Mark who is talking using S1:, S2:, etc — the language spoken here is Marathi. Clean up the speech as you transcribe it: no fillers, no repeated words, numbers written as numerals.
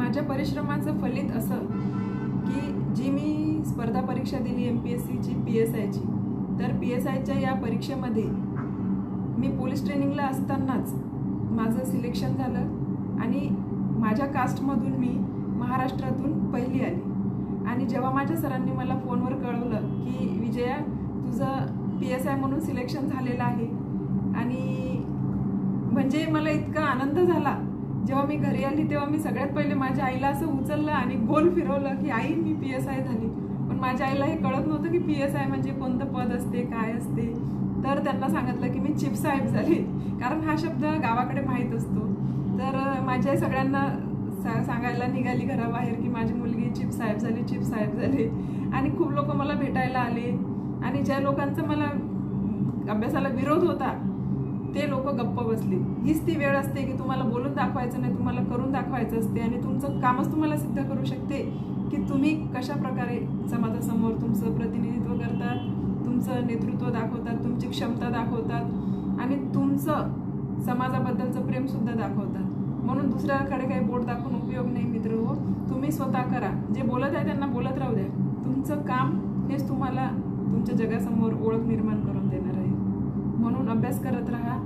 S1: माझ्या परिश्रमाचं फलित असं की जी मी स्पर्धा परीक्षा दिली MPSCची PSIची, तर PSIच्या या परीक्षेमध्ये मी पोलीस ट्रेनिंगला असतानाच माझं सिलेक्शन झालं आणि माझ्या कास्टमधून मी महाराष्ट्रातून पहिली आली। आणि जेव्हा माझ्या सरांनी मला फोनवर कळवलं की विजया तुझं PSI म्हणून सिलेक्शन झालेलं आहे, आणि म्हणजे मला इतका आनंद झाला। जेव्हा मी घरी आली तेव्हा मी सगळ्यात पहिले माझ्या आईला असं उचललं आणि गोल फिरवलं की आई मी PSI झाली। पण माझ्या आईला हे कळत नव्हतं की PSI म्हणजे कोणतं पद असते, काय असते। तर त्यांना सांगितलं की मी चीफ साहेब झाली, कारण हा शब्द गावाकडे माहीत असतो। तर माझ्या सगळ्यांना सांगायला निघाली घराबाहेर की माझी मुलगी चीफ साहेब झाली, चीफ साहेब झाली। आणि खूप लोक मला भेटायला आले, आणि ज्या लोकांचा मला अभ्यासाला विरोध होता ते लोक गप्प बसले। हीच ती वेळ असते की तुम्हाला बोलून दाखवायचं नाही, तुम्हाला करून दाखवायचं असते, आणि तुमचं कामच तुम्हाला सिद्ध करू शकते की तुम्ही कशा प्रकारे समाजासमोर तुमचं प्रतिनिधित्व करतात, तुमचं नेतृत्व दाखवतात, तुमची क्षमता दाखवतात, आणि तुमचं समाजाबद्दलचं प्रेम सुद्धा दाखवतात। म्हणून दुसऱ्याकडे काही बोट दाखवून उपयोग नाही मित्र हो, तुम्ही स्वतः करा। जे बोलत आहे त्यांना बोलत राहू द्या, तुमचं काम हेच तुम्हाला तुमच्या जगासमोर ओळख निर्माण करून देणार आहे। म्हणून अभ्यास करत राहा,